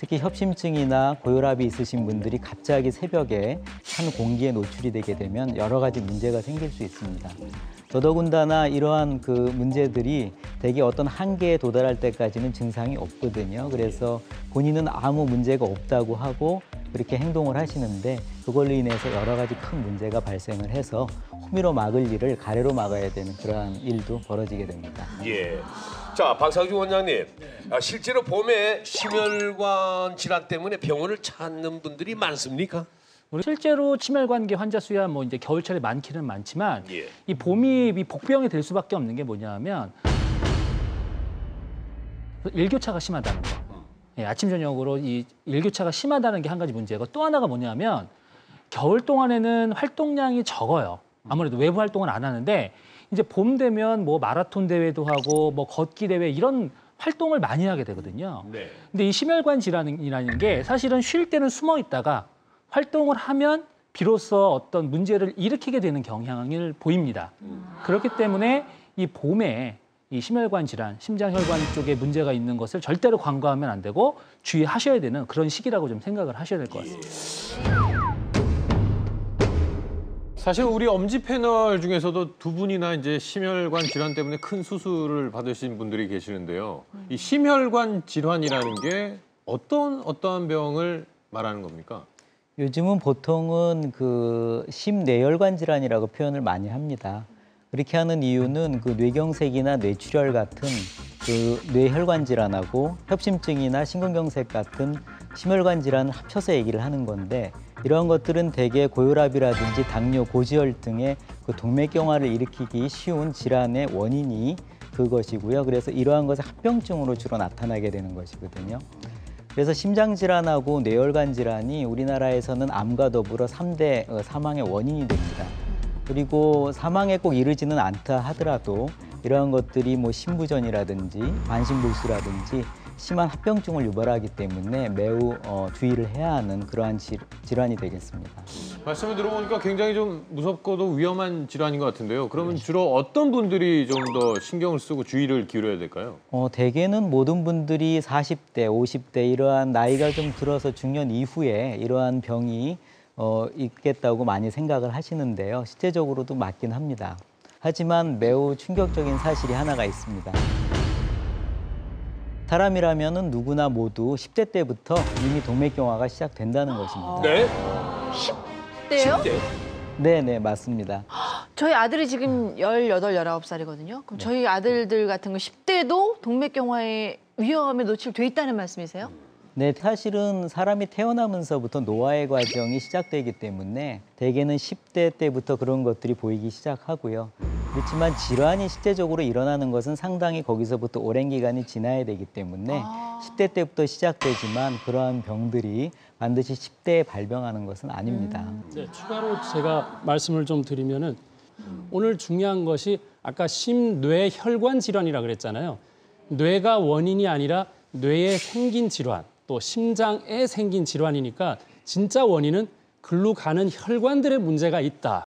특히 협심증이나 고혈압이 있으신 분들이 갑자기 새벽에 찬 공기에 노출이 되게 되면 여러 가지 문제가 생길 수 있습니다. 더더군다나 이러한 그 문제들이 대개 어떤 한계에 도달할 때까지는 증상이 없거든요. 그래서 본인은 아무 문제가 없다고 하고 그렇게 행동을 하시는데 그걸로 인해서 여러 가지 큰 문제가 발생을 해서 호미로 막을 일을 가래로 막아야 되는 그러한 일도 벌어지게 됩니다. 예. 자, 박상주 원장님. 실제로 봄에 심혈관 질환 때문에 병원을 찾는 분들이 많습니까? 실제로 심혈관계 환자 수야 뭐 이제 겨울철에 많기는 많지만 예. 이 봄이 이 복병이 될 수밖에 없는 게 뭐냐면 일교차가 심하다는 거. 예, 아침 저녁으로 이 일교차가 심하다는 게 한 가지 문제고 또 하나가 뭐냐면 겨울 동안에는 활동량이 적어요. 아무래도 외부 활동을 안 하는데 이제 봄 되면 뭐 마라톤 대회도 하고 뭐 걷기 대회 이런 활동을 많이 하게 되거든요. 네. 근데 이 심혈관 질환이라는 게 사실은 쉴 때는 숨어 있다가 활동을 하면 비로소 어떤 문제를 일으키게 되는 경향을 보입니다. 그렇기 때문에 이 봄에 이 심혈관 질환, 심장혈관 쪽에 문제가 있는 것을 절대로 간과하면 안 되고 주의하셔야 되는 그런 시기라고 좀 생각을 하셔야 될 것 같습니다. 사실 우리 엄지 패널 중에서도 두 분이나 이제 심혈관 질환 때문에 큰 수술을 받으신 분들이 계시는데요. 이 심혈관 질환이라는 게 어떠한 병을 말하는 겁니까? 요즘은 보통은 그 심뇌혈관 질환이라고 표현을 많이 합니다. 그렇게 하는 이유는 그 뇌경색이나 뇌출혈 같은 그 뇌혈관 질환하고 협심증이나 심근경색 같은 심혈관 질환을 합쳐서 얘기를 하는 건데 이러한 것들은 대개 고혈압이라든지 당뇨, 고지혈 등의 그 동맥경화를 일으키기 쉬운 질환의 원인이 그것이고요. 그래서 이러한 것이 합병증으로 주로 나타나게 되는 것이거든요. 그래서 심장질환하고 뇌혈관 질환이 우리나라에서는 암과 더불어 3대 사망의 원인이 됩니다. 그리고 사망에 꼭 이르지는 않다 하더라도 이러한 것들이 뭐 심부전이라든지 반신불수라든지 심한 합병증을 유발하기 때문에 매우 주의를 해야 하는 그러한 질환이 되겠습니다. 말씀을 들어보니까 굉장히 좀 무섭고도 위험한 질환인 것 같은데요. 그러면 주로 어떤 분들이 좀 더 신경을 쓰고 주의를 기울여야 될까요? 대개는 모든 분들이 40대, 50대 이러한 나이가 좀 들어서 중년 이후에 이러한 병이 있겠다고 많이 생각을 하시는데요. 실제적으로도 맞긴 합니다. 하지만 매우 충격적인 사실이 하나가 있습니다. 사람이라면 누구나 모두 10대 때부터 이미 동맥경화가 시작된다는 것입니다. 네? 10대요? 10대. 네, 맞습니다. 저희 아들이 지금 18, 19살이거든요. 그럼 저희 아들들 같은 거 10대도 동맥경화의 위험에 노출돼 있다는 말씀이세요? 네, 사실은 사람이 태어나면서부터 노화의 과정이 시작되기 때문에 대개는 10대 때부터 그런 것들이 보이기 시작하고요. 그렇지만 질환이 실제적으로 일어나는 것은 상당히 거기서부터 오랜 기간이 지나야 되기 때문에 10대 때부터 시작되지만 그러한 병들이 반드시 10대에 발병하는 것은 아닙니다. 네, 추가로 제가 말씀을 좀 드리면은 오늘 중요한 것이 아까 심뇌혈관 질환이라고 그랬잖아요. 뇌가 원인이 아니라 뇌에 생긴 질환, 또 심장에 생긴 질환이니까 진짜 원인은 글로 가는 혈관들의 문제가 있다.